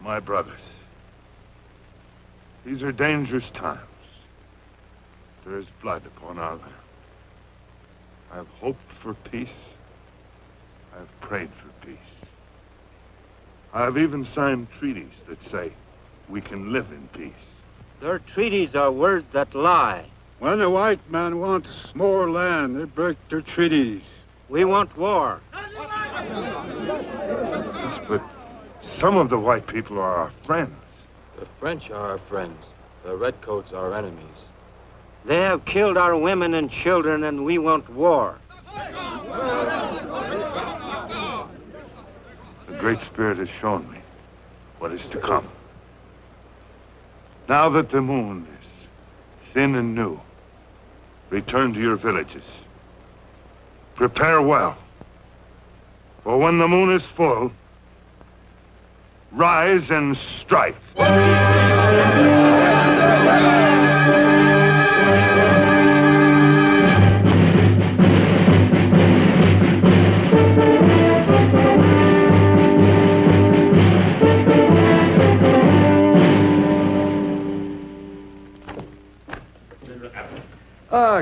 My brothers, these are dangerous times. There is blood upon our land. I have hoped for peace. I have prayed for peace. I have even signed treaties that say we can live in peace. Their treaties are words that lie. When a white man wants more land, they break their treaties. We want war. Yes, but some of the white people are our friends. The French are our friends. The redcoats are our enemies. They have killed our women and children, and we want war. The Great Spirit has shown me what is to come. Now that the moon is thin and new, return to your villages. Prepare well. For when the moon is full, rise and strike.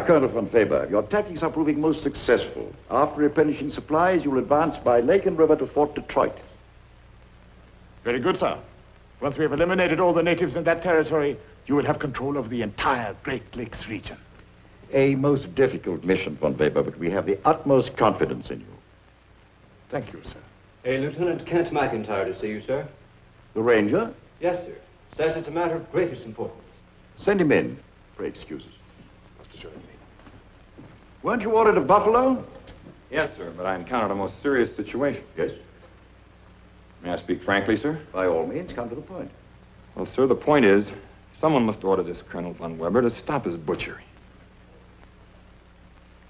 Colonel von Weber, your tactics are proving most successful. After replenishing supplies, you will advance by lake and river to Fort Detroit. Very good, sir. Once we have eliminated all the natives in that territory, you will have control over the entire Great Lakes region. A most difficult mission, von Weber, but we have the utmost confidence in you. Thank you, sir. Lieutenant Kent McIntyre to see you, sir. The ranger? Yes, sir. Says it's a matter of greatest importance. Send him in. Pray excuse us. Most assuredly. Weren't you ordered to Buffalo? Yes, sir, but I encountered a most serious situation. Yes. May I speak frankly, sir? By all means, come to the point. Well, sir, the point is, someone must order this Colonel von Weber to stop his butchery.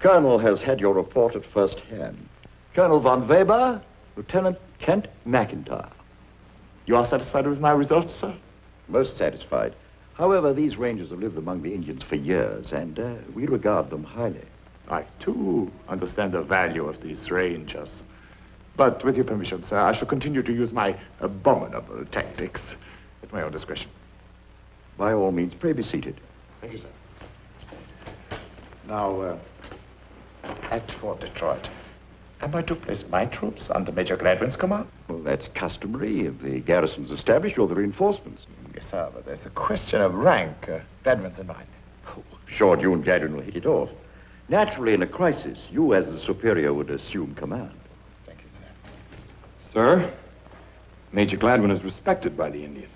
Colonel has had your report at first hand. Colonel von Weber, Lieutenant Kent McIntyre. You are satisfied with my results, sir? Most satisfied. However, these rangers have lived among the Indians for years, and we regard them highly. I, too, understand the value of these rangers. But with your permission, sir, I shall continue to use my abominable tactics at my own discretion. By all means, pray be seated. Thank you, sir. Now, at Fort Detroit, am I to place my troops under Major Gladwin's command? Well, that's customary. If the garrison's established, you're the reinforcements. Yes, sir, but there's a question of rank. Gladwin's in mind. Oh, sure, you and Gladwin will hit it off. Naturally, in a crisis, you as the superior would assume command. Thank you, sir. Sir, Major Gladwin is respected by the Indians.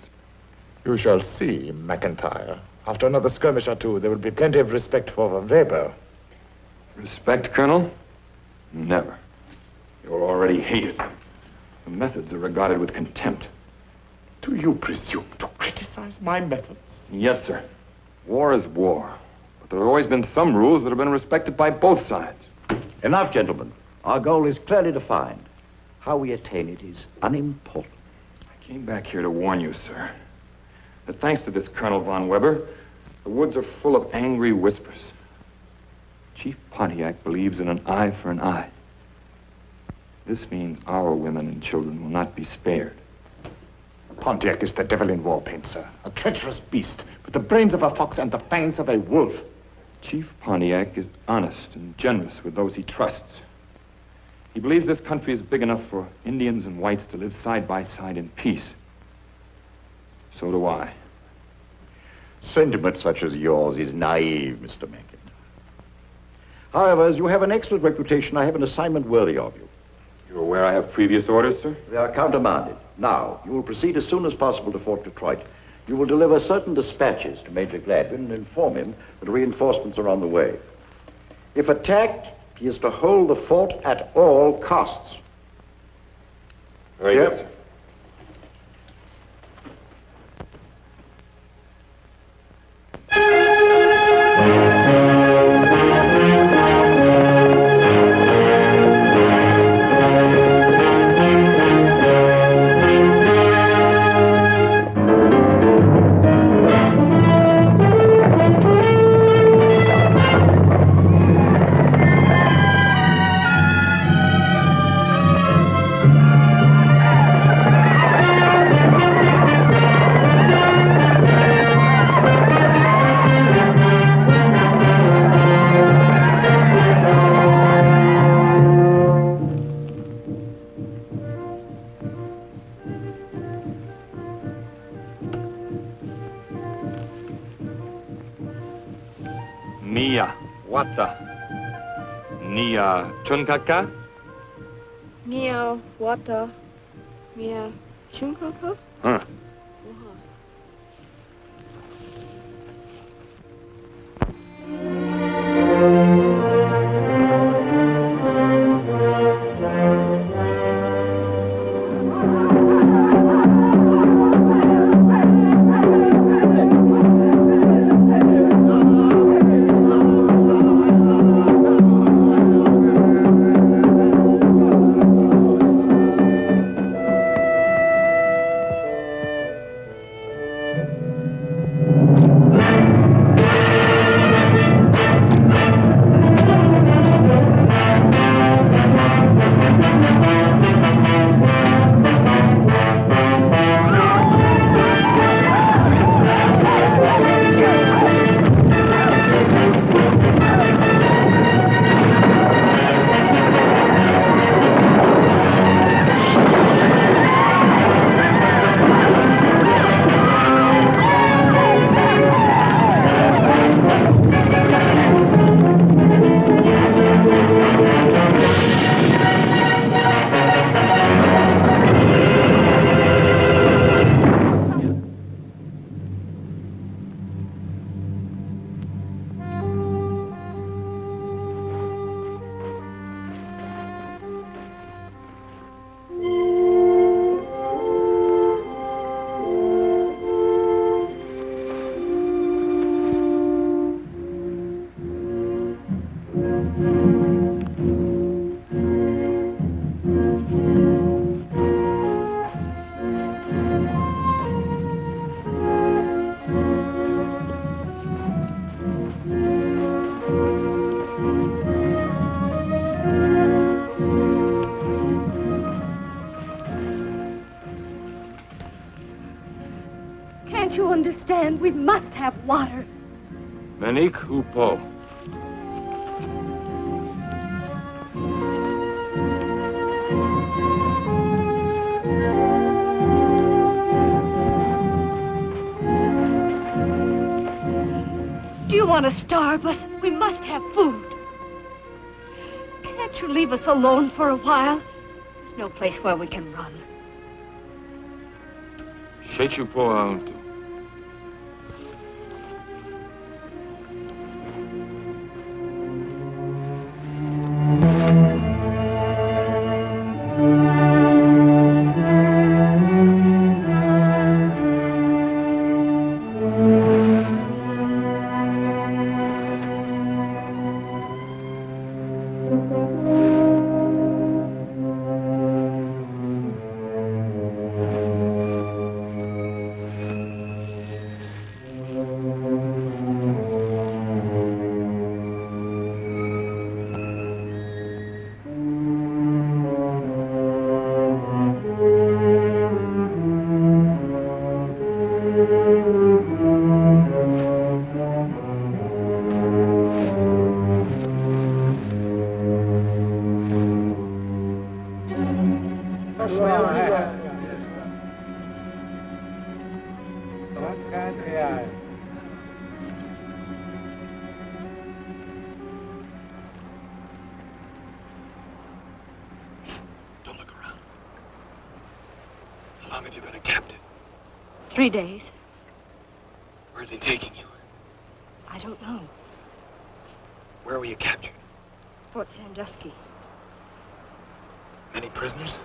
You shall see, McIntyre. After another skirmish or two, there will be plenty of respect for von Weber. Respect, Colonel? Never. You're already hated. The methods are regarded with contempt. Do you presume to criticize my methods? Yes, sir. War is war. But there have always been some rules that have been respected by both sides. Enough, gentlemen. Our goal is clearly defined. How we attain it is unimportant. I came back here to warn you, sir, that thanks to this Colonel von Weber, the woods are full of angry whispers. Chief Pontiac believes in an eye for an eye. This means our women and children will not be spared. Pontiac is the devil in war paint, sir. A treacherous beast with the brains of a fox and the fangs of a wolf. Chief Pontiac is honest and generous with those he trusts. He believes this country is big enough for Indians and whites to live side by side in peace. So do I. Sentiment such as yours is naive, Mr. Mencken. However, as you have an excellent reputation, I have an assignment worthy of you. You're aware I have previous orders, sir? They are countermanded. Now, you will proceed as soon as possible to Fort Detroit. You will deliver certain dispatches to Major Gladwin and inform him that reinforcements are on the way. If attacked, he is to hold the fort at all costs. Very good, sir. Mia Wata. Nia Chunkaka? Mia Wata. Mia Chunkaka? Huh. Can't you understand? We must have water. Menik Upo. Do you want to starve us? We must have food. Can't you leave us alone for a while? There's no place where we can run. Shechupo Auntu. Don't look around. How long have you been a captive? 3 days. Where are they taking you? I don't know. Where were you captured? Fort Sandusky. Many prisoners?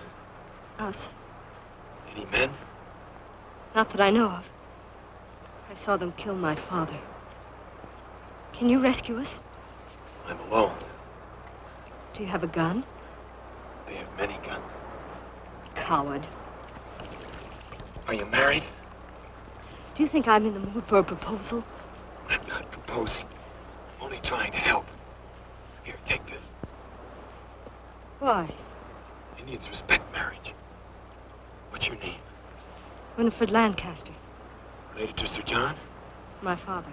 Us. Any men? Not that I know of. I saw them kill my father. Can you rescue us? I'm alone. Do you have a gun? They have many guns. Coward. Are you married? Do you think I'm in the mood for a proposal? I'm not proposing. I'm only trying to help. Here, take this. Why? Indians respect marriage. What's your name? Winifred Lancaster. Related to Sir John? My father.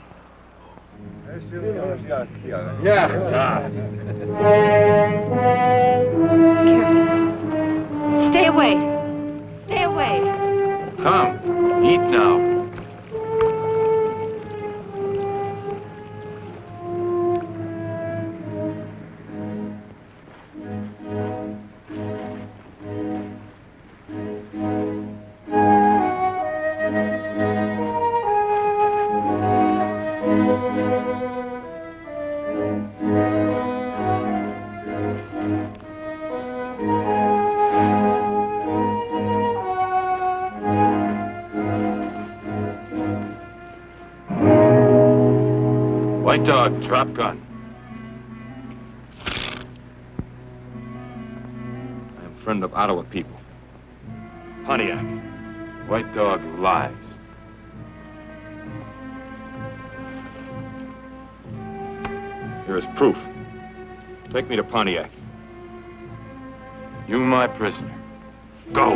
Careful. Stay away. Stay away. Come, eat now. White dog, drop gun. I am friend of Ottawa people. Pontiac. White dog lies. Here is proof. Take me to Pontiac. You my prisoner. Go.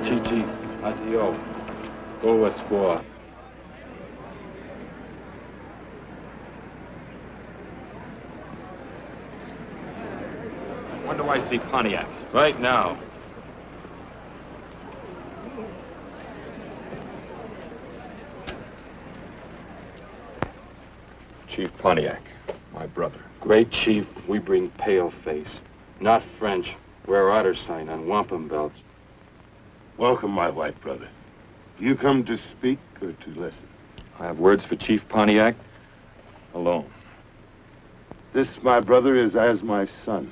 Chichi, Asio, go a squaw. When do I see Pontiac? Right now. Chief Pontiac, my brother. Great chief, we bring pale face. Not French. Wear otter sign on wampum belts. Welcome, my white brother. You come to speak or to listen? I have words for Chief Pontiac. Alone. This, my brother, is as my son.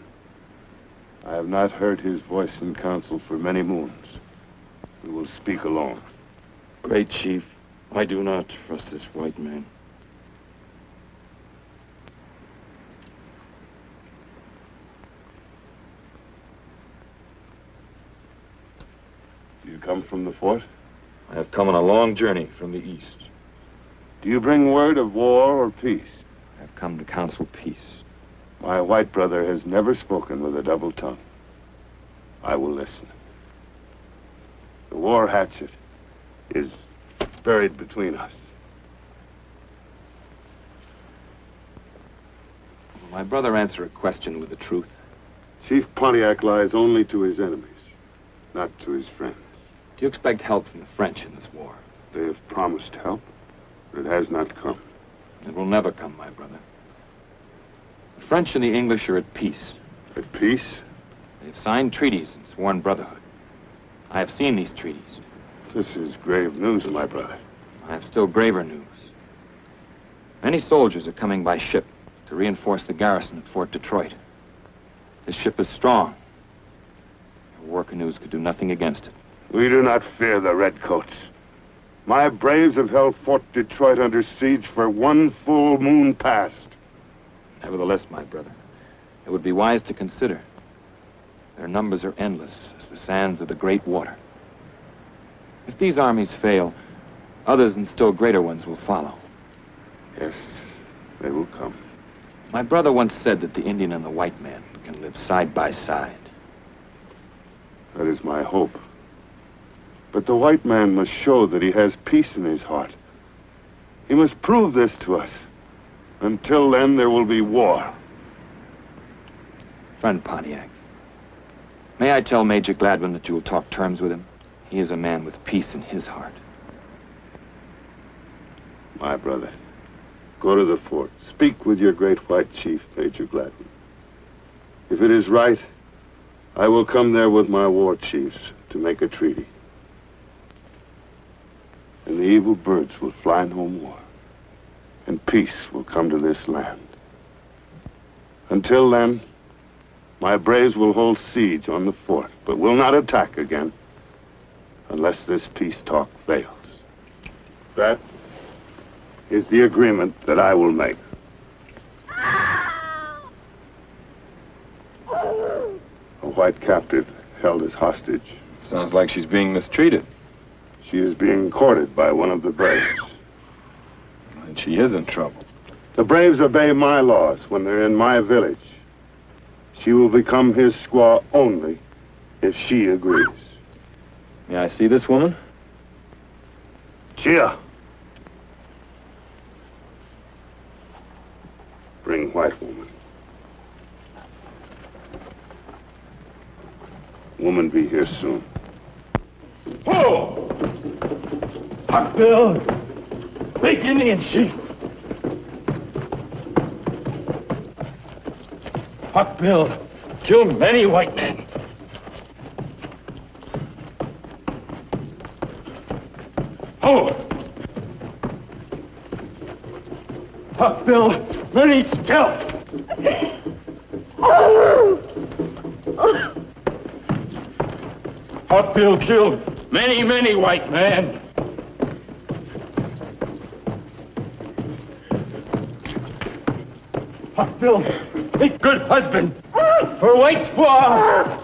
I have not heard his voice in council for many moons. We will speak alone. Great chief, I do not trust this white man. Do you come from the fort? I have come on a long journey from the east. Do you bring word of war or peace? I have come to counsel peace. My white brother has never spoken with a double tongue. I will listen. The war hatchet is buried between us. Will my brother answer a question with the truth? Chief Pontiac lies only to his enemies, not to his friends. Do you expect help from the French in this war? They have promised help, but it has not come. It will never come, my brother. The French and the English are at peace. At peace? They have signed treaties and sworn brotherhood. I have seen these treaties. This is grave news, my brother. I have still graver news. Many soldiers are coming by ship to reinforce the garrison at Fort Detroit. This ship is strong. Your war canoes could do nothing against it. We do not fear the redcoats. My braves have held Fort Detroit under siege for one full moon past. Nevertheless, my brother, it would be wise to consider. Their numbers are endless as the sands of the great water. If these armies fail, others and still greater ones will follow. Yes, they will come. My brother once said that the Indian and the white man can live side by side. That is my hope. But the white man must show that he has peace in his heart. He must prove this to us. Until then, there will be war. Friend Pontiac, may I tell Major Gladwin that you will talk terms with him? He is a man with peace in his heart. My brother, go to the fort. Speak with your great white chief, Major Gladwin. If it is right, I will come there with my war chiefs to make a treaty. And the evil birds will fly no more. And peace will come to this land. Until then, my braves will hold siege on the fort, but will not attack again unless this peace talk fails. That is the agreement that I will make. A white captive held as hostage. Sounds like she's being mistreated. She is being courted by one of the braves. And she is in trouble. The braves obey my laws when they're in my village. She will become his squaw only if she agrees. May I see this woman? Chia! Bring white woman. Woman be here soon. Whoa! Huck Bill! Big Indian chief! Huck Bill killed many white men. Oh! Huck Bill, many scalped. Huck Bill killed many, many white men. Huck Bill, a good husband for white squaw.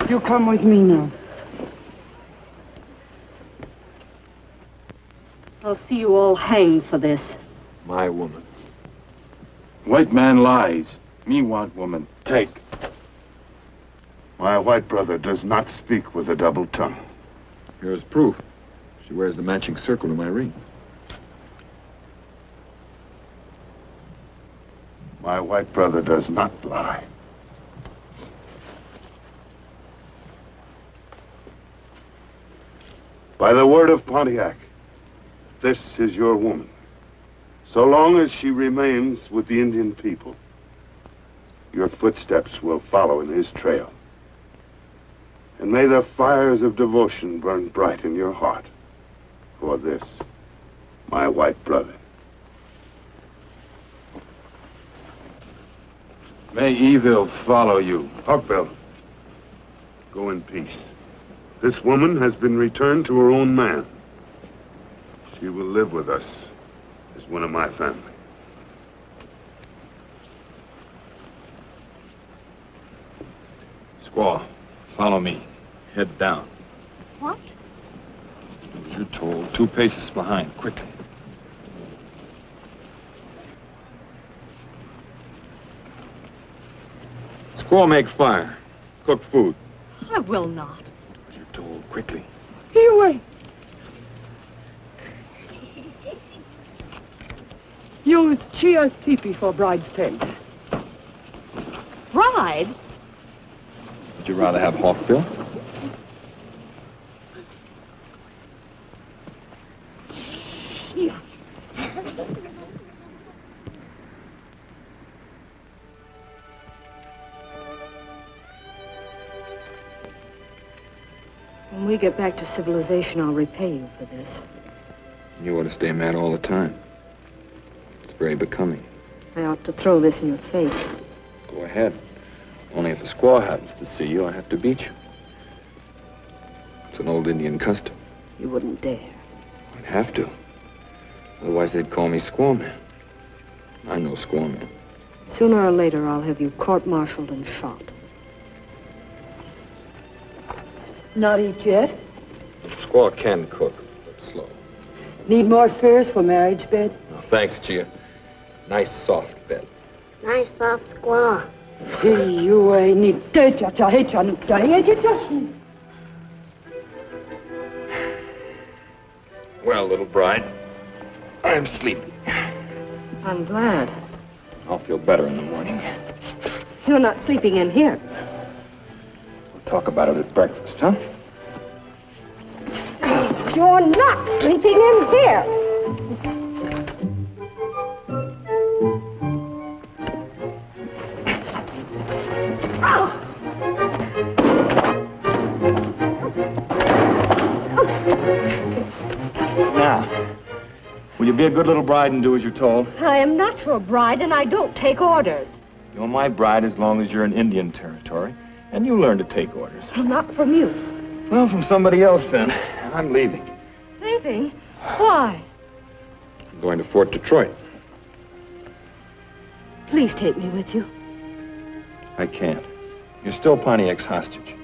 You come with me now. I'll see you all hanged for this. My woman. White man lies. Me want woman. Take. My white brother does not speak with a double tongue. Here's proof. She wears the matching circle to my ring. My white brother does not lie. By the word of Pontiac, this is your woman. So long as she remains with the Indian people, your footsteps will follow in his trail. And may the fires of devotion burn bright in your heart for this, my white brother. May evil follow you. Hawkbill, go in peace. This woman has been returned to her own man. She will live with us as one of my family. Squaw, follow me. Head down. What? As you're told, 2 paces behind, quickly. Squaw, make fire. Cook food. I will not. As you're told, quickly. Here, wait. Use Chia's teepee for bride's tent. Bride? Would you rather have Hawkbill? Chia. When we get back to civilization, I'll repay you for this. You ought to stay mad all the time. It's very becoming. I ought to throw this in your face. Go ahead. Only if the squaw happens to see you, I have to beat you. It's an old Indian custom. You wouldn't dare. I'd have to. Otherwise, they'd call me squaw man. I'm no squaw man. Sooner or later, I'll have you court-martialed and shot. Not eat yet? Squaw can cook, but slow. Need more furs for marriage bed? Oh, thanks, Chia. Nice, soft bed. Nice soft squaw. You ain't Well, little bride, I'm sleepy. I'm glad. I'll feel better in the morning. You're not sleeping in here. We'll talk about it at breakfast, huh? You're not sleeping in here. Now, will you be a good little bride and do as you're told? I am not your bride, and I don't take orders. You're my bride as long as you're in Indian territory, and you learn to take orders. Not from you. Well, from somebody else, then. I'm leaving. Leaving? Why? I'm going to Fort Detroit. Please take me with you. I can't. You're still Pontiac's hostage.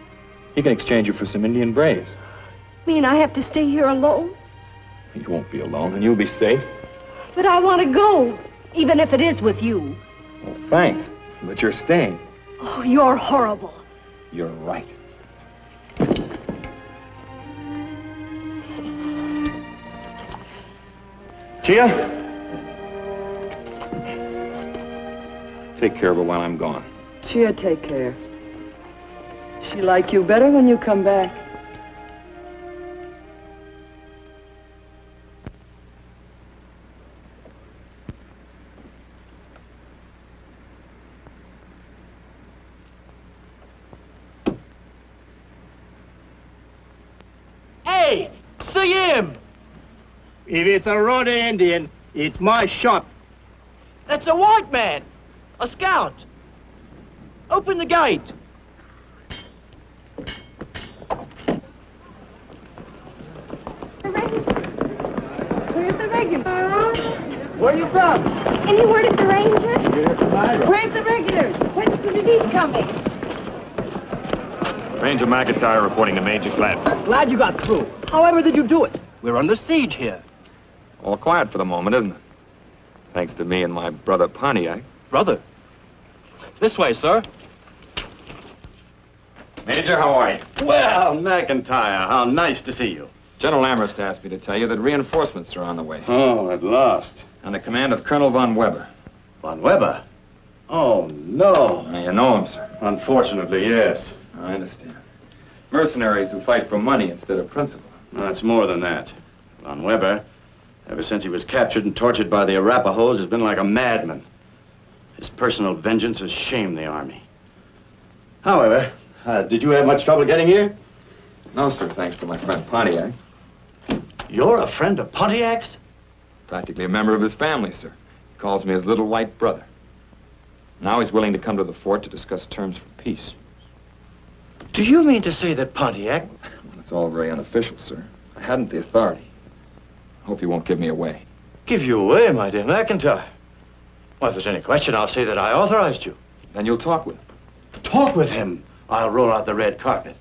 He can exchange you for some Indian braves. Mean I have to stay here alone? You won't be alone, and you'll be safe. But I want to go, even if it is with you. Well, thanks, but you're staying. Oh, you're horrible. You're right. Chia? Take care of her while I'm gone. Chia, take care. She like you better when you come back. Hey, see him! If it's a Rhoda Indian, it's my shot. That's a white man, a scout. Open the gate. Where's the regulars? Where you from? Any word of the Ranger? Where's the regulars? When's the relief coming? Ranger McIntyre reporting to Major Glad. Glad you got through. However did you do it? We're under siege here. All quiet for the moment, isn't it? Thanks to me and my brother Pontiac. Brother. This way, sir. Major, how are you? Well, McIntyre, how nice to see you. General Amherst asked me to tell you that reinforcements are on the way. Oh, at last. Under command of Colonel von Weber. Von Weber? Oh, no. Now, you know him, sir. Unfortunately, yes. I understand. Mercenaries who fight for money instead of principle. No, it's more than that. Von Weber, ever since he was captured and tortured by the Arapahoes, has been like a madman. His personal vengeance has shamed the army. However, did you have much trouble getting here? No, sir, thanks to my friend Pontiac. You're a friend of Pontiac's? Practically a member of his family, sir. He calls me his little white brother. Now he's willing to come to the fort to discuss terms for peace. Do you mean to say that Pontiac... It's all very unofficial, sir. I hadn't the authority. I hope you won't give me away. Give you away, my dear McIntyre? Well, if there's any question, I'll say that I authorized you. Then you'll talk with him. Talk with him? I'll roll out the red carpet.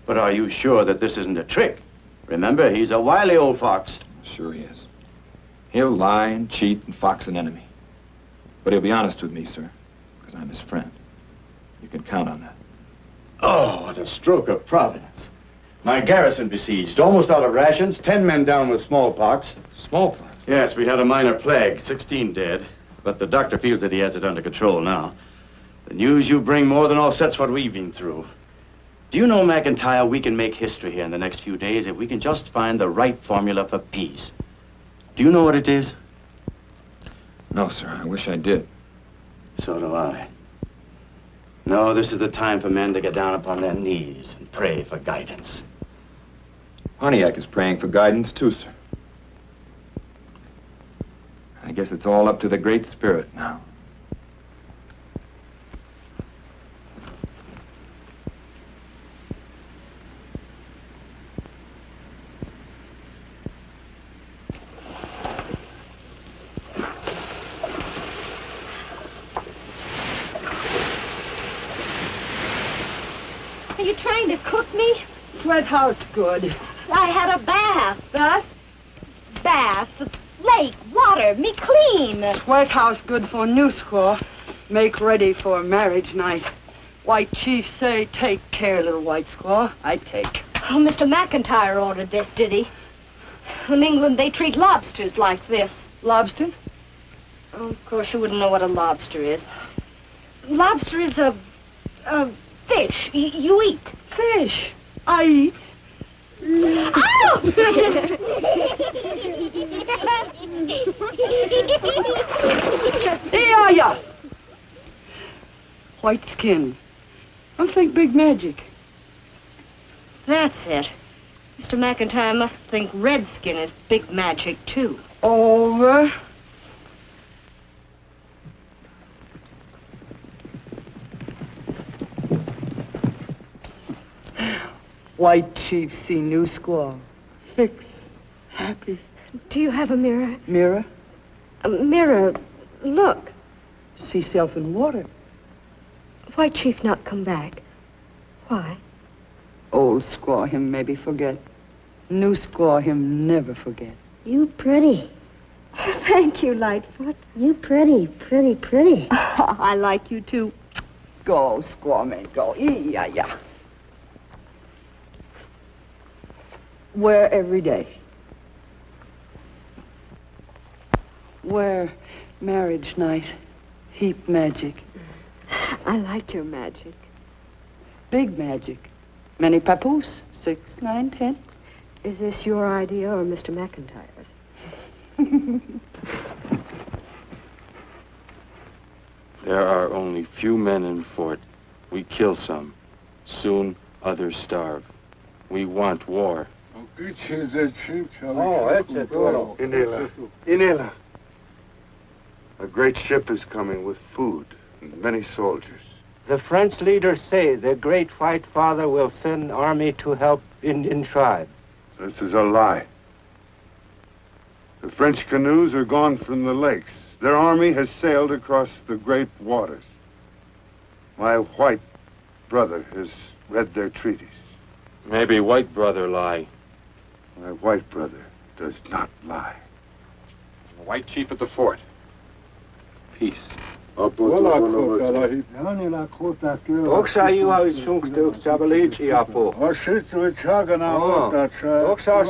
But are you sure that this isn't a trick? Remember, he's a wily old fox. Sure he is. He'll lie and cheat and fox an enemy. But he'll be honest with me, sir, because I'm his friend. You can count on that. Oh, what a stroke of providence. My garrison besieged, almost out of rations, 10 men down with smallpox. Smallpox? Yes, we had a minor plague, 16 dead. But the doctor feels that he has it under control now. The news you bring more than offsets what we've been through. Do you know, McIntyre, we can make history here in the next few days if we can just find the right formula for peace. Do you know what it is? No, sir. I wish I did. So do I. No, this is the time for men to get down upon their knees and pray for guidance. Pontiac is praying for guidance, too, sir. I guess it's all up to the Great Spirit now. Are you trying to cook me? Sweat house good. I had a bath. Bath, lake, water, me clean. Sweat house good for new squaw. Make ready for marriage night. White chief say, take care, little white squaw. I take. Oh, Mr. McIntyre ordered this, did he? In England, they treat lobsters like this. Lobsters? Oh, of course, you wouldn't know what a lobster is. Lobster is a fish. You eat. Fish. I eat. Oh! Here ya! White skin. I think big magic. That's it. Mr. McIntyre must think redskin is big magic, too. Over. White chief see new squaw. Fix. Happy. Do you have a mirror? Mirror. A mirror. Look. See self in water. Why Chief not come back? Why? Old squaw him maybe forget. New squaw him never forget. You pretty. Thank you, Lightfoot. You pretty, pretty. I like you, too. Go, squaw man, go. Yeah. Wear every day. Where marriage night. Heap magic. I like your magic. Big magic. Many papoose. 6, 9, 10. Is this your idea or Mr. McIntyre's? There are only few men in fort. We kill some. Soon others starve. We want war. Inela. A great ship is coming with food and many soldiers. The French leaders say the great white father will send army to help Indian tribe. This is a lie. The French canoes are gone from the lakes. Their army has sailed across the great waters. My white brother has read their treaties. Maybe white brother lie. My white brother does not lie. The white chief at the fort. Peace. Doksa you how it's sunk to Sabalichi apo. Doksa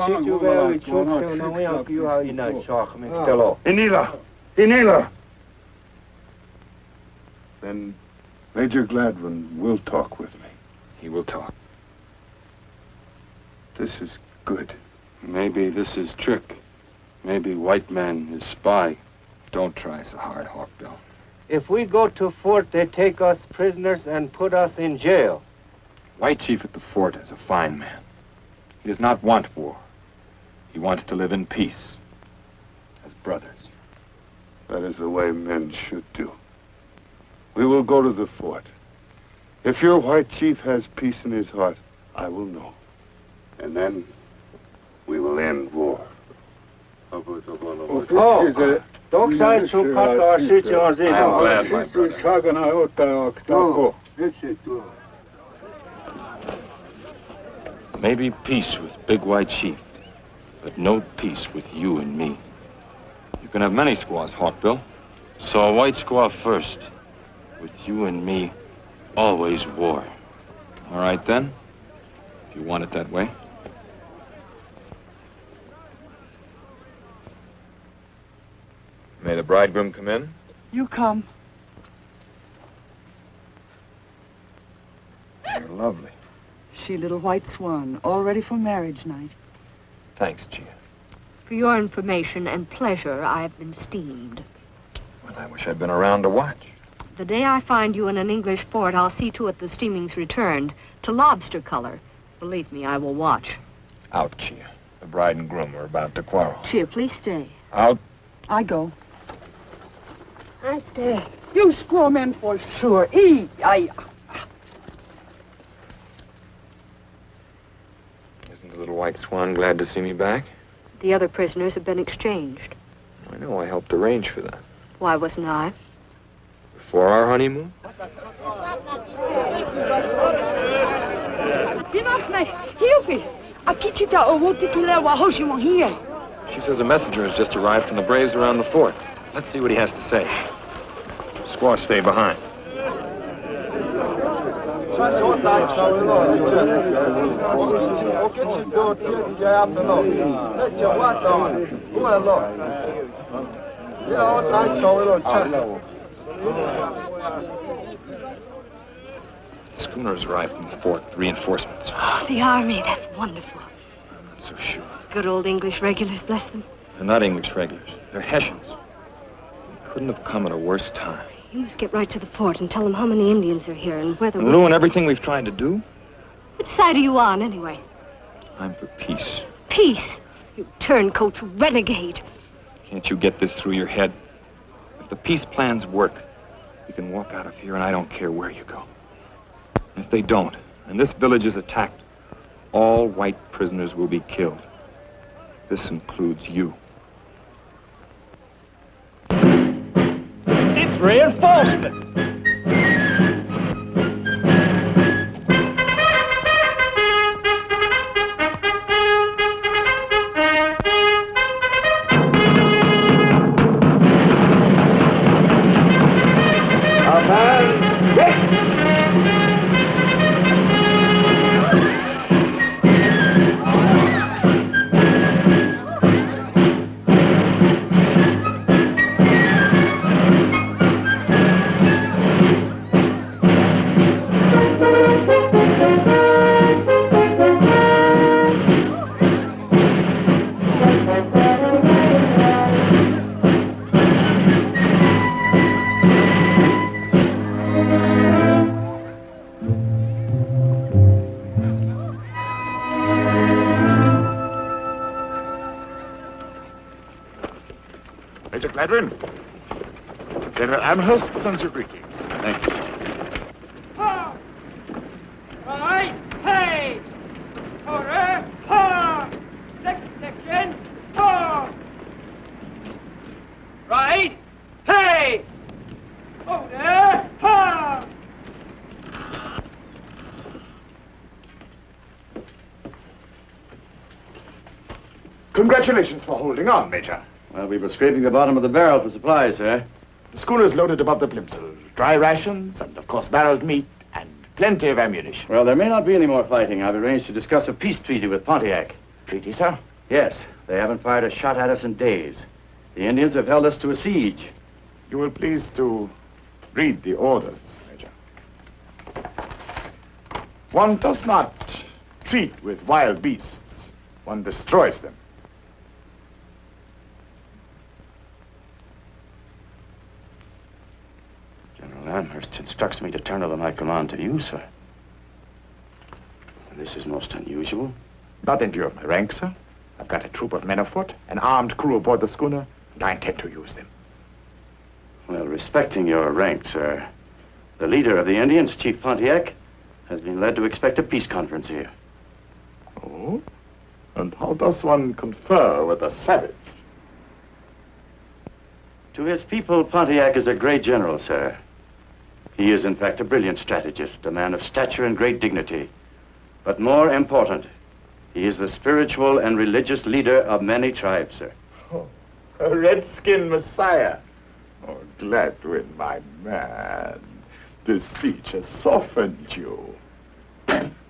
sit you well with chunk to no way up you how you know chalk me tell. Inela! Inela! Then Major Gladwin will talk with me. He will talk. This is good. Maybe this is trick. Maybe white man is spy. Don't try so hard, Hawkbill. If we go to fort, they take us prisoners and put us in jail. White chief at the fort is a fine man. He does not want war. He wants to live in peace. As brothers. That is the way men should do. We will go to the fort. If your white chief has peace in his heart, I will know. And then we will end war. Doksa chunk cut our shit yours in. I am glad, my brother. Maybe peace with big white chief, but no peace with you and me. You can have many squaws, Hawkbill. So a white squaw first. With you and me, always war. All right, then. If you want it that way. May the bridegroom come in? You come. You're lovely. She little white swan, all ready for marriage night. Thanks, Gia. For your information and pleasure, I have been steamed. Well, I wish I'd been around to watch. The day I find you in an English fort, I'll see to it the steaming's returned to lobster color. Believe me, I will watch. Out, Chia. The bride and groom are about to quarrel. Chia, please stay. Out. I go. I stay. You squaw men for sure. Isn't the little white swan glad to see me back? The other prisoners have been exchanged. I know. I helped arrange for that. Why wasn't I? Before our honeymoon? She says a messenger has just arrived from the braves around the fort. Let's see what he has to say. Squaws stay behind. Schooners arrived from the fort, reinforcements. Oh, the army, that's wonderful. I'm not so sure. Good old English regulars, bless them. They're not English regulars. They're Hessians. They couldn't have come at a worse time. You must get right to the fort and tell them how many Indians are here and whether And ruin everything we've tried to do? Which side are you on, anyway? I'm for peace. Peace? You turncoat renegade. Can't you get this through your head? If the peace plans work, you can walk out of here and I don't care where you go. And if they don't, and this village is attacked, all white prisoners will be killed. This includes you. It's reinforcements. Major Gladwin, General Amherst sends you greetings. Thank you. Right, hey! Order, ha! Next section, ha! Right, hey! Order, ha! Congratulations for holding on, Major. Well, we were scraping the bottom of the barrel for supplies, sir. The schooner's loaded above the plimsoll. Dry rations and, of course, barreled meat and plenty of ammunition. Well, there may not be any more fighting. I've arranged to discuss a peace treaty with Pontiac. Treaty, sir? Yes, they haven't fired a shot at us in days. The Indians have held us to a siege. You will please to read the orders, Major. One does not treat with wild beasts. One destroys them. General Amherst instructs me to turn over my command to you, sir. This is most unusual. Not in view of my rank, sir. I've got a troop of men afoot, an armed crew aboard the schooner, and I intend to use them. Well, respecting your rank, sir, the leader of the Indians, Chief Pontiac, has been led to expect a peace conference here. Oh? And how does one confer with a savage? To his people, Pontiac is a great general, sir. He is, in fact, a brilliant strategist, a man of stature and great dignity. But more important, he is the spiritual and religious leader of many tribes, sir. Oh, a redskin messiah. Oh, Gladwin, my man. This siege has softened you.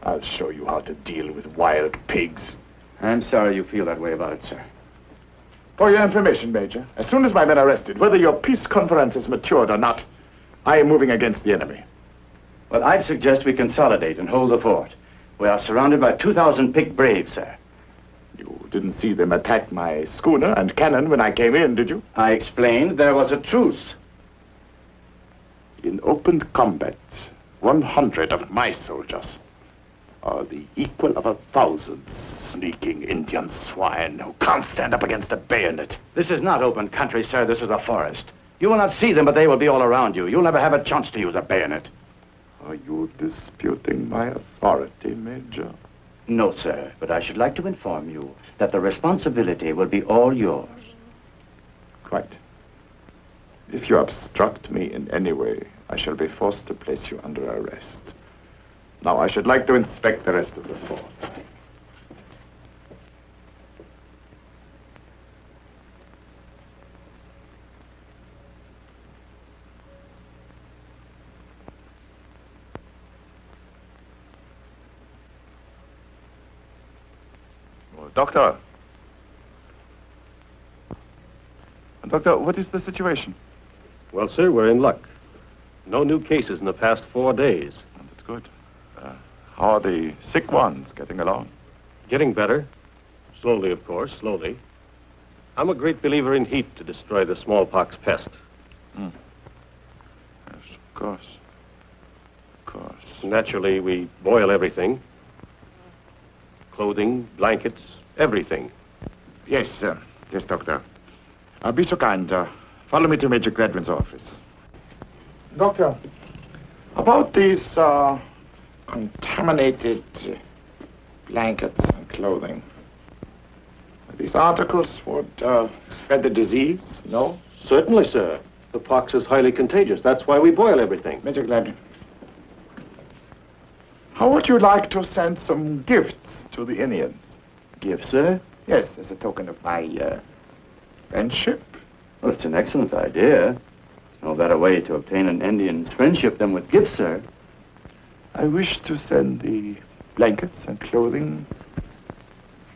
I'll show you how to deal with wild pigs. I'm sorry you feel that way about it, sir. For your information, Major, as soon as my men are rested, whether your peace conference is matured or not, I am moving against the enemy. Well, I'd suggest we consolidate and hold the fort. We are surrounded by 2,000 picked braves, sir. You didn't see them attack my schooner and cannon when I came in, did you? I explained there was a truce. In open combat, 100 of my soldiers are the equal of 1,000 sneaking Indian swine who can't stand up against a bayonet. This is not open country, sir. This is a forest. You will not see them, but they will be all around you. You'll never have a chance to use a bayonet. Are you disputing my authority, Major? No, sir, but I should like to inform you that the responsibility will be all yours. Quite. If you obstruct me in any way, I shall be forced to place you under arrest. Now, I should like to inspect the rest of the fort. Doctor. Doctor, what is the situation? Well, sir, we're in luck. No new cases in the past 4 days. Oh, that's good. How are the sick ones getting along? Getting better. Slowly, of course, slowly. I'm a great believer in heat to destroy the smallpox pest. Yes, of course. Of course. Naturally, we boil everything. Clothing, blankets, everything. Yes, yes, Doctor. Be so kind. Follow me to Major Gladwin's office. Doctor, about these contaminated blankets and clothing. These articles would spread the disease, no? Certainly, sir. The pox is highly contagious. That's why we boil everything. Major Gladwin, how would you like to send some gifts to the Indians? Gifts, sir? Yes, as a token of my friendship. Well, it's an excellent idea. There's no better way to obtain an Indian's friendship than with gifts, sir. I wish to send the blankets and clothing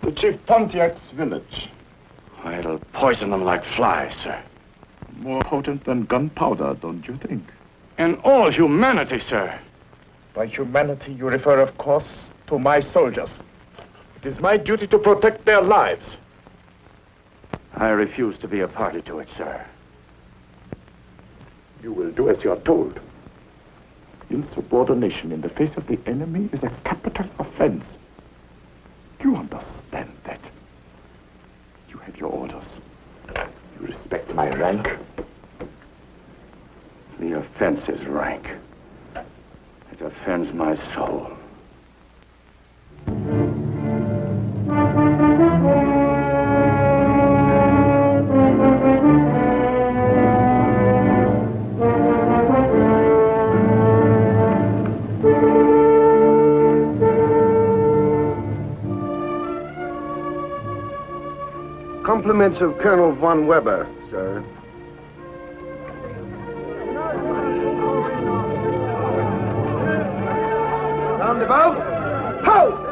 to Chief Pontiac's village. It'll poison them like flies, sir. More potent than gunpowder, don't you think? In all humanity, sir. By humanity, you refer, of course, to my soldiers. It is my duty to protect their lives. I refuse to be a party to it, sir. You will do as you are told. Insubordination in the face of the enemy is a capital offense. You understand that. You have your orders. You respect my rank. The offense is rank. It offends my soul. Compliments of Colonel von Weber, sir. Roundabout. Ho!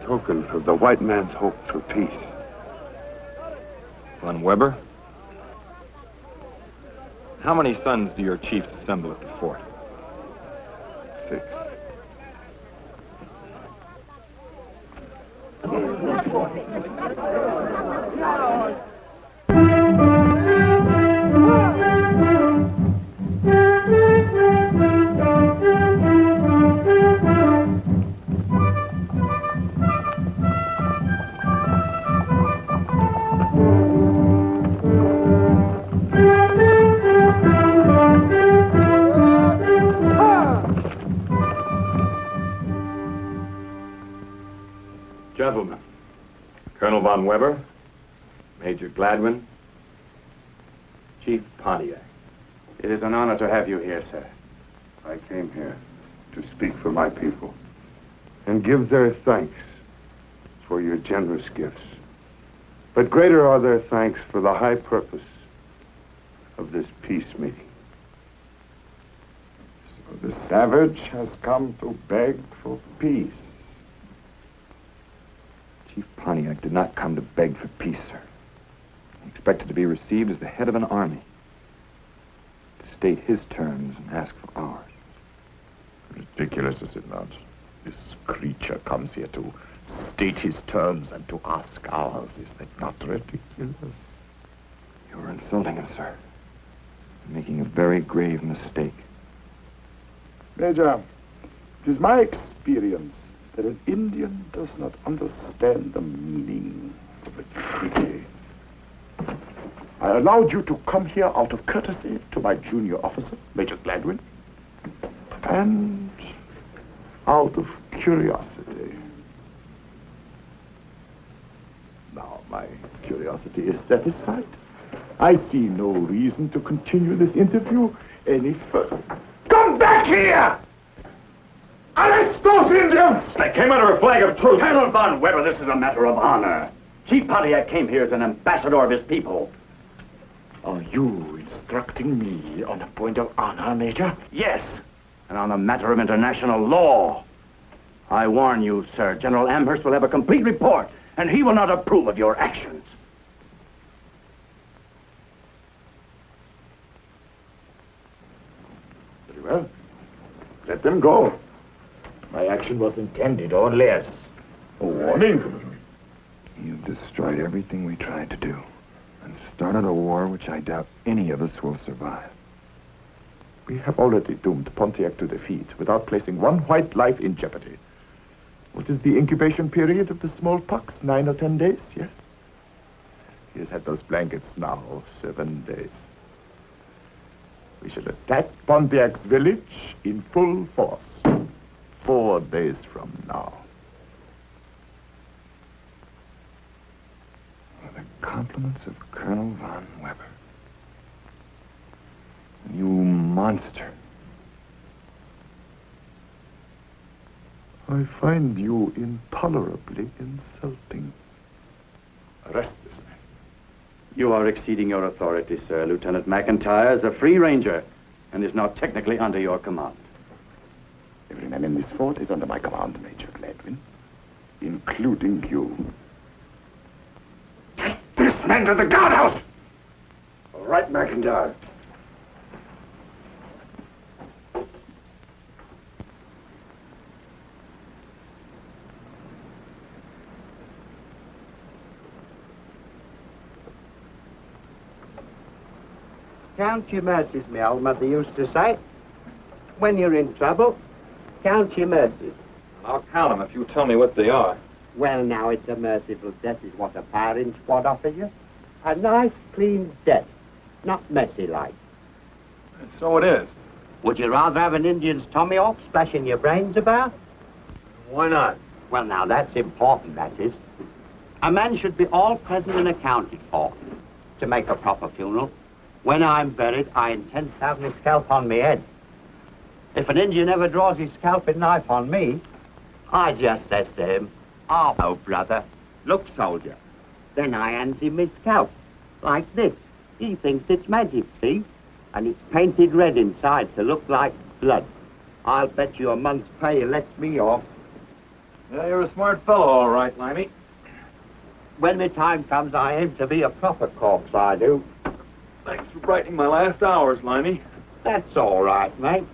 Token of the white man's hope for peace. Von Weber? How many sons do your chiefs assemble at the fort? 6. Gentlemen, Colonel von Weber, Major Gladwin, Chief Pontiac. It is an honor to have you here, sir. I came here to speak for my people and give their thanks for your generous gifts. But greater are their thanks for the high purpose of this peace meeting. So the savage has come to beg for peace. Chief Pontiac did not come to beg for peace, sir. He expected to be received as the head of an army, to state his terms and ask for ours. Ridiculous, is it not? This creature comes here to state his terms and to ask ours. Is that not ridiculous? You're insulting him, sir. You're making a very grave mistake. Major, it is my experience that an Indian does not understand the meaning of a treaty. I allowed you to come here out of courtesy to my junior officer, Major Gladwin, and out of curiosity. Now my curiosity is satisfied. I see no reason to continue this interview any further. Come back here! Arrest those Indians! I came under a flag of truce. Colonel von Weber, this is a matter of honor. Chief Pontiac came here as an ambassador of his people. Are you instructing me on a point of honor, Major? Yes, and on a matter of international law. I warn you, sir, General Amherst will have a complete report, and he will not approve of your actions. Very well. Let them go. My action was intended only as a warning. You've destroyed everything we tried to do, and started a war which I doubt any of us will survive. We have already doomed Pontiac to defeat without placing one white life in jeopardy. What is the incubation period of the smallpox? 9 or 10 days, yes? He has had those blankets now 7 days. We shall attack Pontiac's village in full force 4 days from now. The compliments of Colonel von Weber. You monster. I find you intolerably insulting. Arrest this man. You are exceeding your authority, sir. Lieutenant McIntyre is a free ranger and is not technically under your command. Every man in this fort is under my command, Major Gladwin, including you. Take this man to the guardhouse! All right, McIntyre. Count your mercies, my old mother used to say. When you're in trouble, count your mercies. I'll count them if you tell me what they are. Well, now, it's a merciful death is what a firing squad offers you. A nice, clean death, not messy like. And so it is. Would you rather have an Indian's Tommy off splashing your brains about? Why not? Well, now, that's important, that is. A man should be all present and accounted for to make a proper funeral. When I'm buried, I intend to have my scalp on my head. If an Indian ever draws his scalping knife on me, I just says to him, "Oh, no, brother. Look, soldier." Then I hands him his scalp, like this. He thinks it's magic, see? And it's painted red inside to look like blood. I'll bet you a month's pay he lets me off. Yeah, you're a smart fellow, all right, Limey. When the time comes, I aim to be a proper corpse, I do. Thanks for brightening my last hours, Limey. That's all right, mate.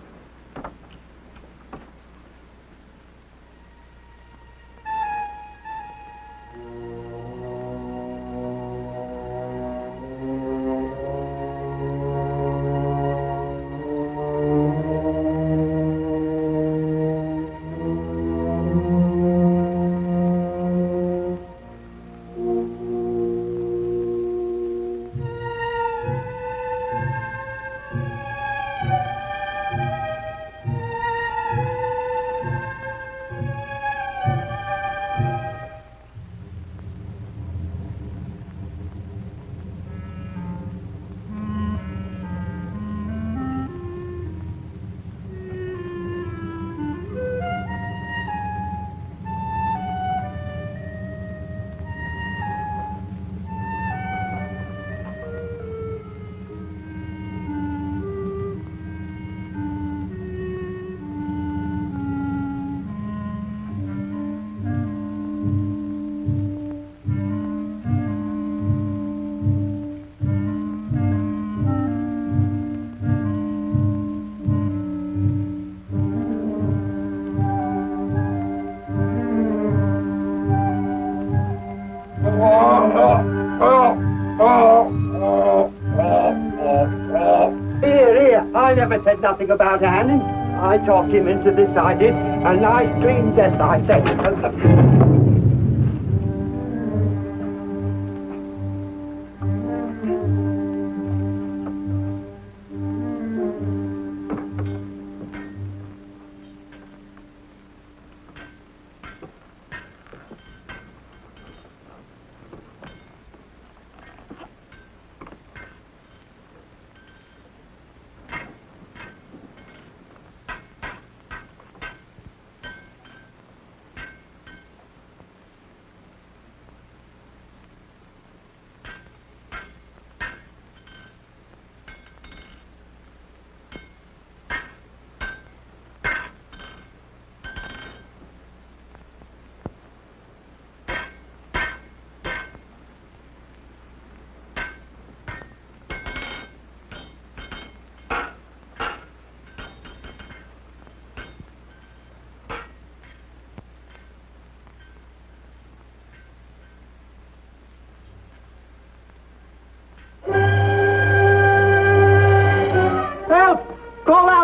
I never said nothing about Annie. I talked him into this, I did. A nice, clean death, I said.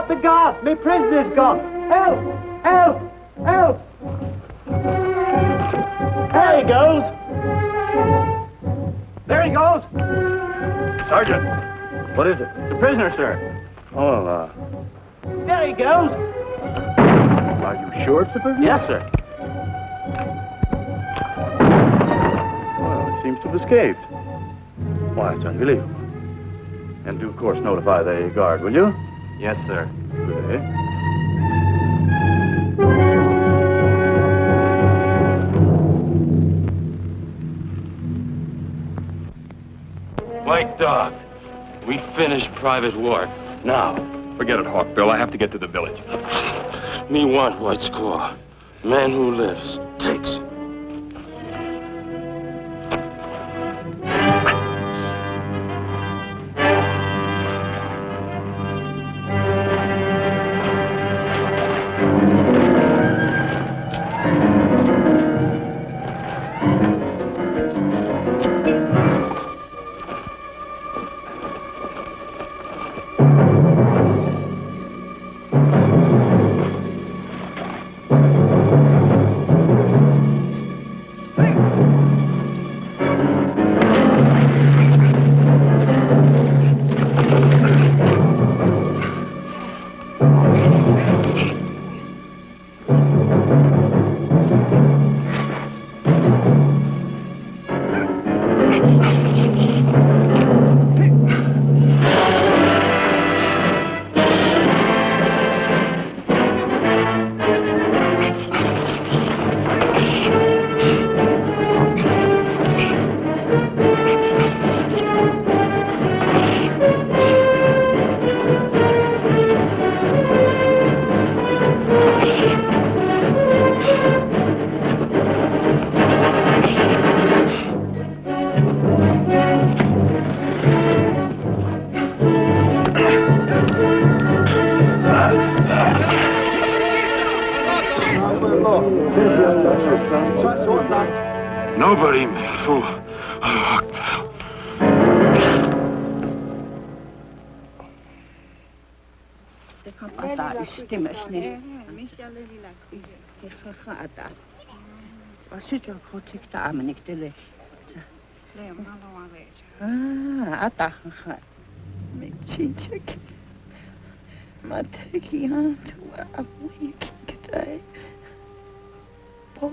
The guard! Me prisoner's gone! Help! Help! Help! There he goes! There he goes! Sergeant, what is it? The prisoner, sir. Oh, There he goes! are you sure it's the prisoner? Yes, sir. Well, it seems to have escaped. Why, it's unbelievable. And do, of course, notify the guard, will you? Yes, sir. Good day. White Dog, we finished private work. Now. Forget it, Hawk Bill. I have to get to the village. Me want white squaw. Man who lives takes. Nobody may fool. Ata istimes niin. Ata. Asyik aku cipta amanik tele. Ata. Mecicek. Mateki hantua apuikin kedai. Boy.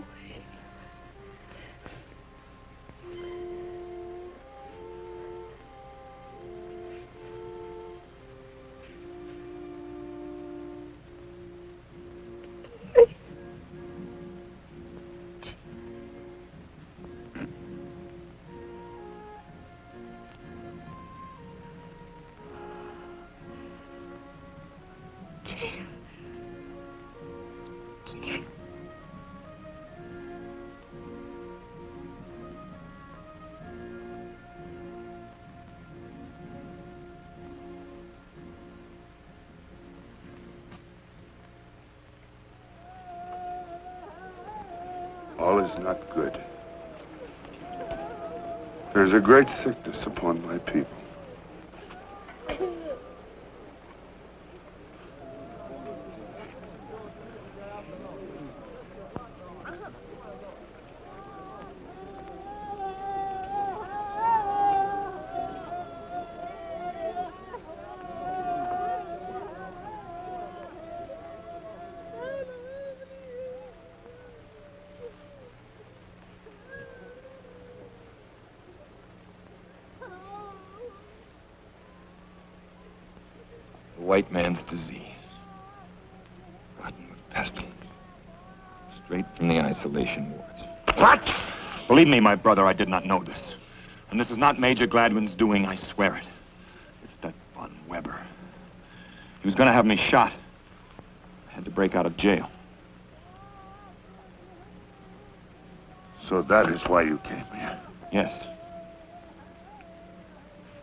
All is not good. There's a great sickness upon my people. The white man's disease. Rotten with pestilence. Straight from the isolation wards. What? Believe me, my brother, I did not know this. And this is not Major Gladwin's doing, I swear it. It's that Von Weber. He was gonna have me shot. I had to break out of jail. So that is why you came here. Yes.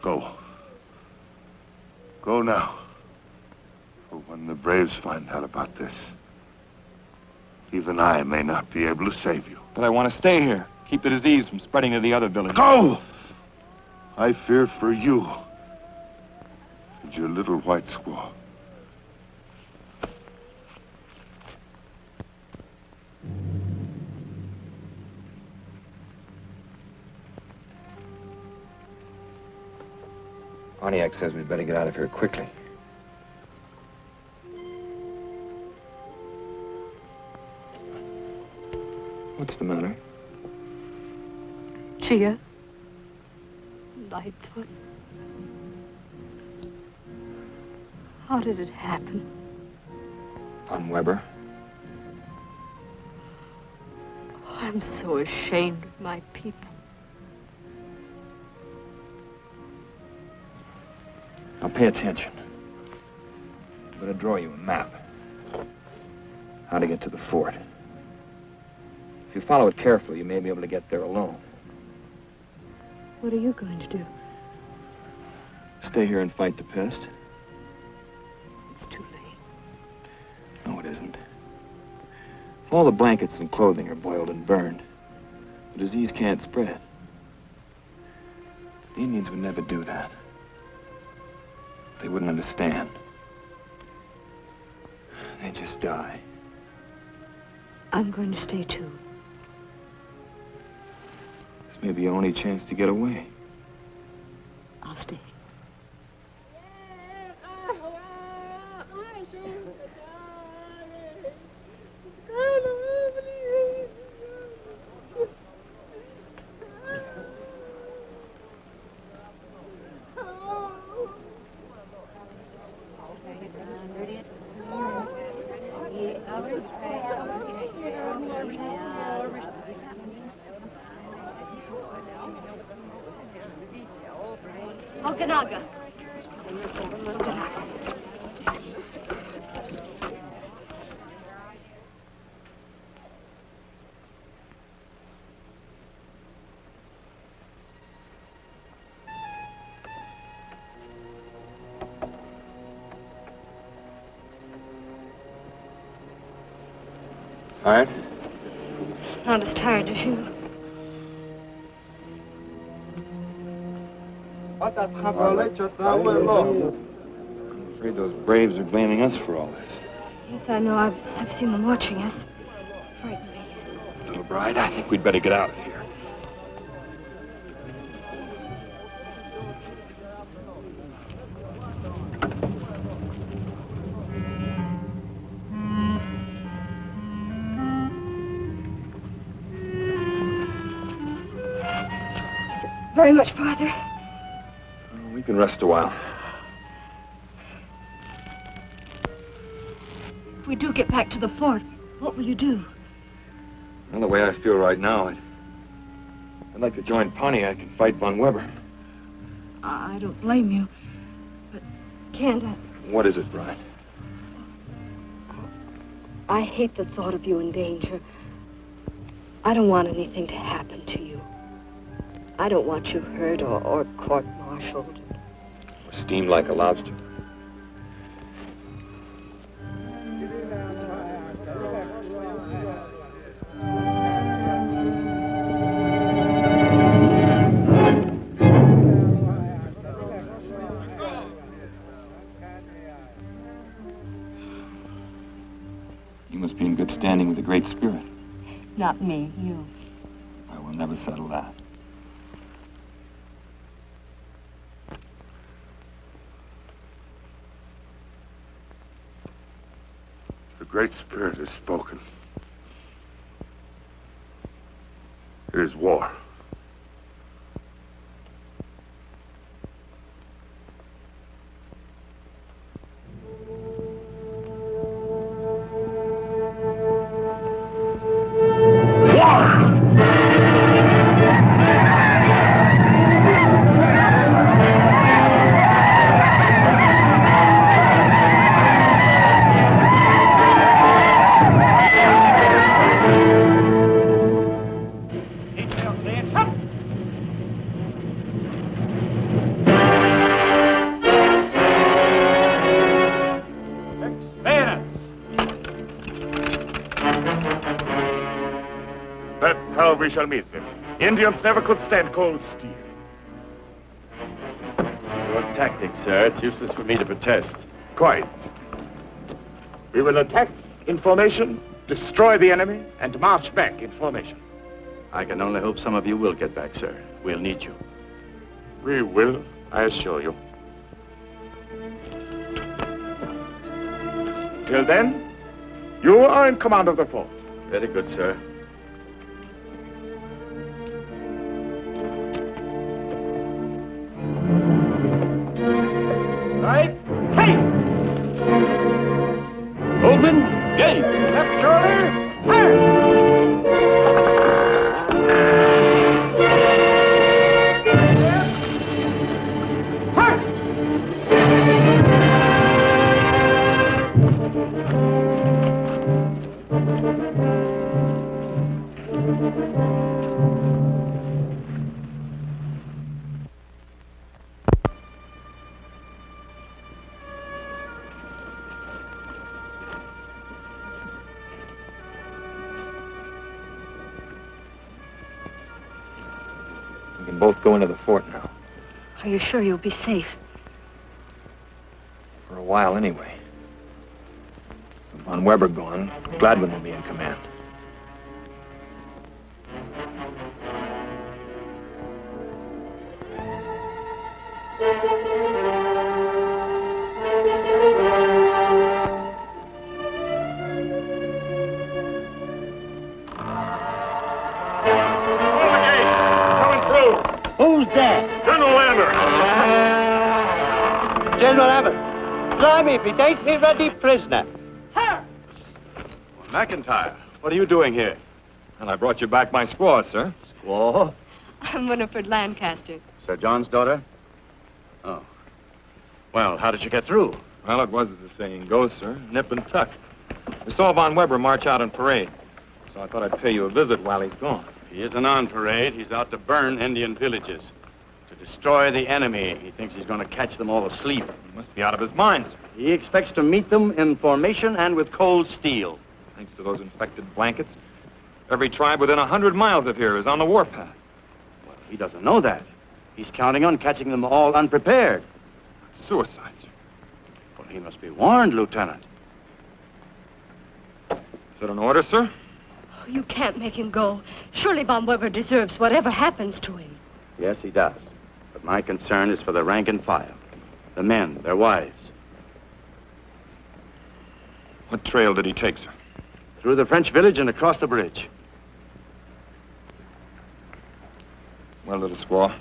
Go. Go now. For when the Braves find out about this, even I may not be able to save you. But I want to stay here. Keep the disease from spreading to the other villages. Go! I fear for you and your little white squaw. Pontiac says we'd better get out of here quickly. What's the matter? Chia. Lightfoot. How did it happen? Von Weber. Oh, I'm so ashamed of my people. Now pay attention. I'm going to draw you a map. how to get to the fort. If you follow it carefully, you may be able to get there alone. What are you going to do? Stay here and fight the pest. It's too late. No, it isn't. All the blankets and clothing are boiled and burned. The disease can't spread. The Indians would never do that. They wouldn't understand. They'd just die. I'm going to stay too. This may be your only chance to get away. I'll stay. Okanaga. Tired? Not as tired as you. I'm afraid those braves are blaming us for all this. Yes, I know. I've seen them watching us. Frighten me. Little bride, I think we'd better get out of here. Very much farther. We can rest a while. If we do get back to the fort, what will you do? Well, the way I feel right now, I'd like to join Pontiac and fight Von Weber. I don't blame you, but can't I? What is it, Brian? I hate the thought of you in danger. I don't want anything to happen to you. I don't want you hurt or court-martialed. Or steamed like a lobster. You must be in good standing with the Great Spirit. Not me, you. I will never settle that. The Great Spirit has spoken. It is war. That's how we shall meet them. Indians never could stand cold steel. Your tactics, sir. It's useless for me to protest. Quite. We will attack in formation, destroy the enemy, and march back in formation. I can only hope some of you will get back, sir. We'll need you. We will, I assure you. Till then, you are in command of the fort. Very good, sir. Right. Hey! Open. Game. Left shoulder. Fire! We can both go into the fort now. Are you sure you'll be safe? For a while, anyway. With Von Weber gone, Gladwin will be in command. Who's there? General Lambert! General Lambert. Blimey, if he takes me ready prisoner. McIntyre, what are you doing here? And I brought you back my squaw, sir. Squaw? I'm Winifred Lancaster. Sir John's daughter? Oh. Well, how did you get through? Well, it was as the saying goes, sir. Nip and tuck. We saw Von Weber march out on parade. So I thought I'd pay you a visit while he's gone. He isn't on parade. He's out to burn Indian villages. To destroy the enemy. He thinks he's going to catch them all asleep. He must be out of his mind, sir. He expects to meet them in formation and with cold steel. Thanks to those infected blankets, every tribe within 100 miles of here is on the warpath. Well, he doesn't know that. He's counting on catching them all unprepared. Suicide, sir. Well, he must be warned, Lieutenant. Is that an order, sir? Oh, you can't make him go. Surely Von Weber deserves whatever happens to him. Yes, he does. But my concern is for the rank and file. The men, their wives. What trail did he take, sir? Through the French village and across the bridge. Well, little squaw,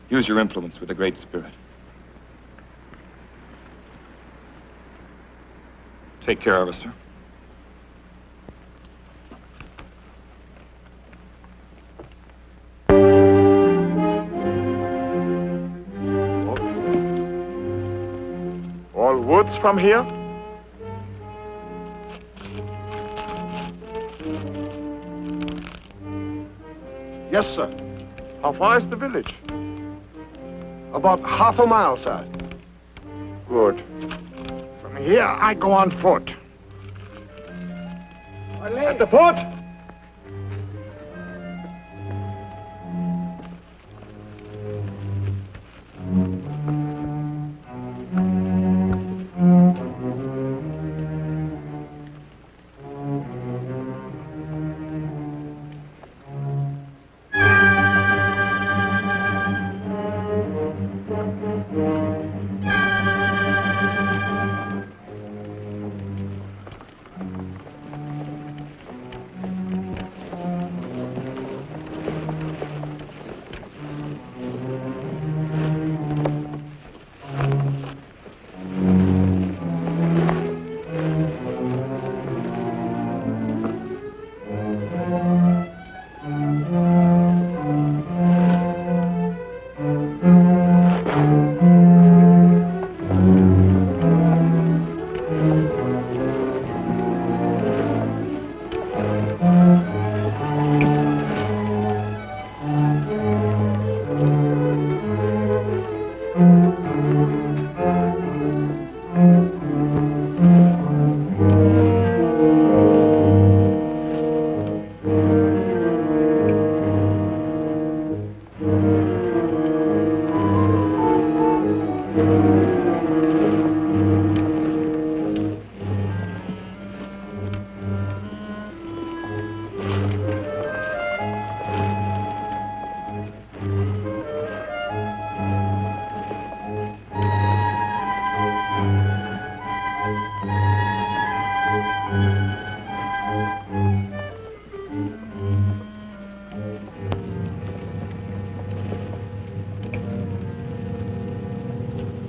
use your influence with the Great Spirit. Take care of us, sir. All woods from here? Yes, sir. How far is the village? About half a mile, sir. Good. From here, I go on foot. At the fort?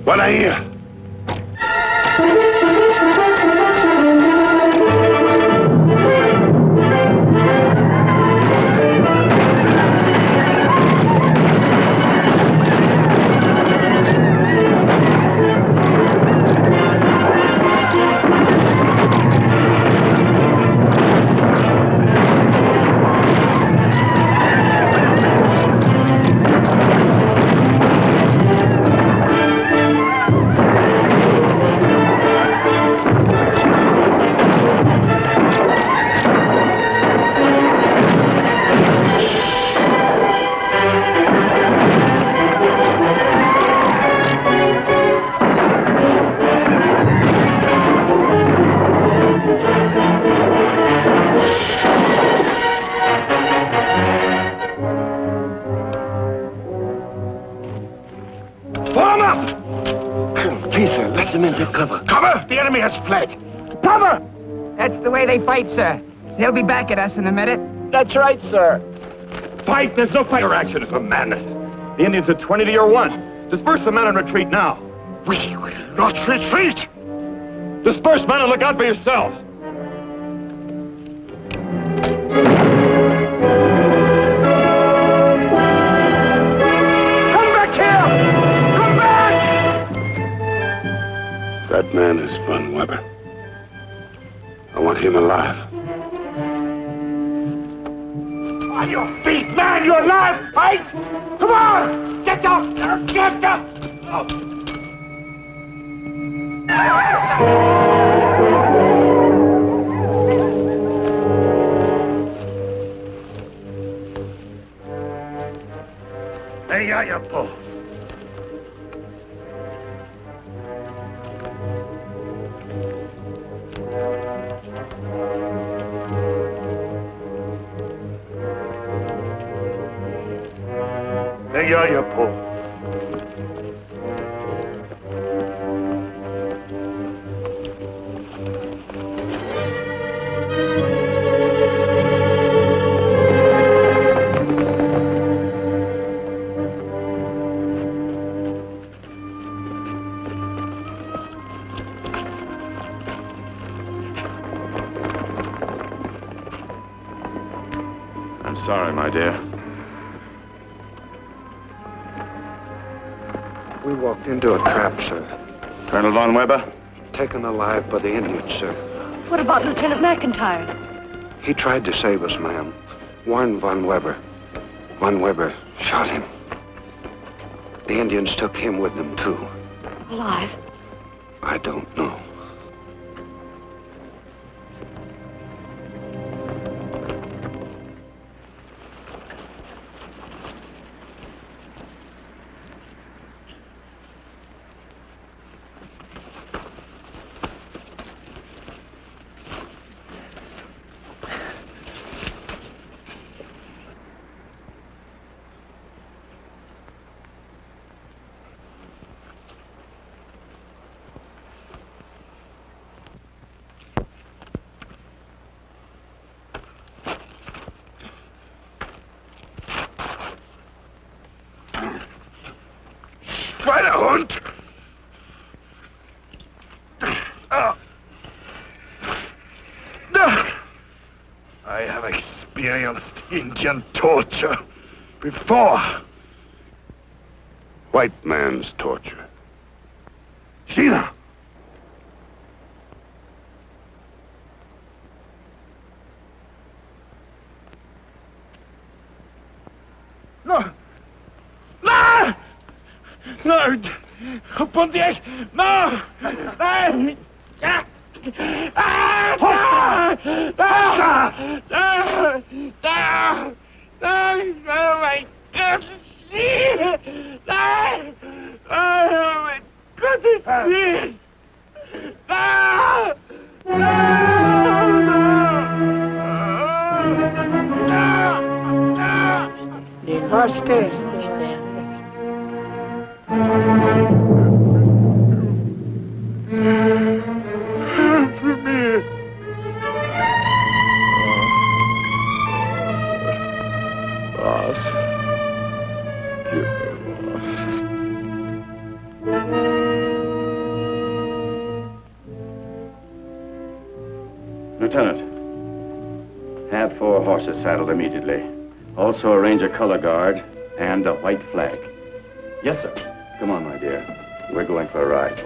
What I hear? has fled. Cover! That's the way they fight, sir. They'll be back at us in a minute. That's right, sir. Fight! There's no fight. Your action is a madness. The Indians are 20 to your 1. Disperse the men and retreat now. We will not retreat! Disperse, men, and look out for yourselves. Come back here! Come back! That man is Von Weber. I want him alive. On your feet, man! You're alive! Fight! Come on! Get up! Get up! Hey, Yayapo. Hey, Yayapo. I'm sorry, my dear. We walked into a trap, sir. Colonel Von Weber? Taken alive by the Indians, sir. What about Lieutenant McIntyre? He tried to save us, ma'am. Warned Von Weber. Von Weber shot him. The Indians took him with them, too. Alive? I don't know. Schweinehund! I have experienced Indian torture before. White man's torture. Sheila! No! No! No! Pontiac! No! No! Oh my God! Oh my goodness! He lost it. For me. Boss. Give me boss. Lieutenant, have 4 horses saddled immediately. Also arrange a color guard and a white flag. Yes, sir. Come on, my dear. We're going for a ride.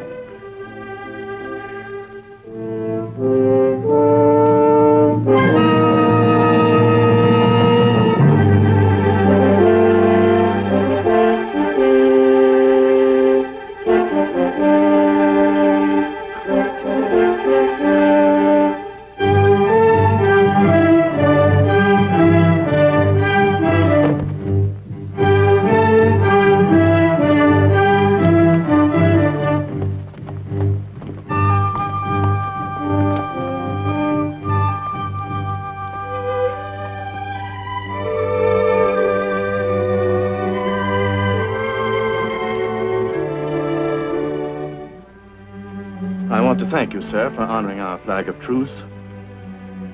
want to thank you, sir, for honoring our flag of truce.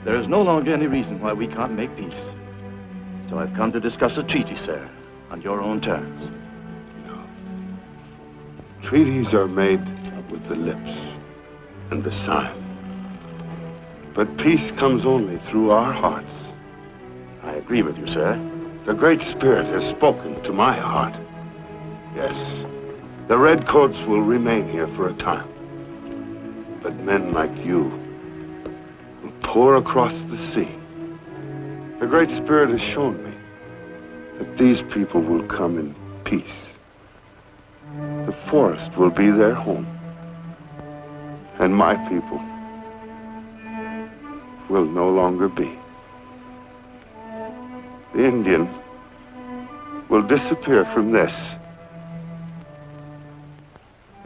There is no longer any reason why we can't make peace. So I've come to discuss a treaty, sir, on your own terms. Treaties are made with the lips and the sign. But peace comes only through our hearts. I agree with you, sir. The Great Spirit has spoken to my heart. Yes, the Redcoats will remain here for a time. But men like you will pour across the sea. The Great Spirit has shown me that these people will come in peace. The forest will be their home. And my people will no longer be. The Indian will disappear from this,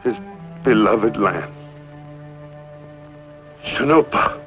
his beloved land. Shanopa.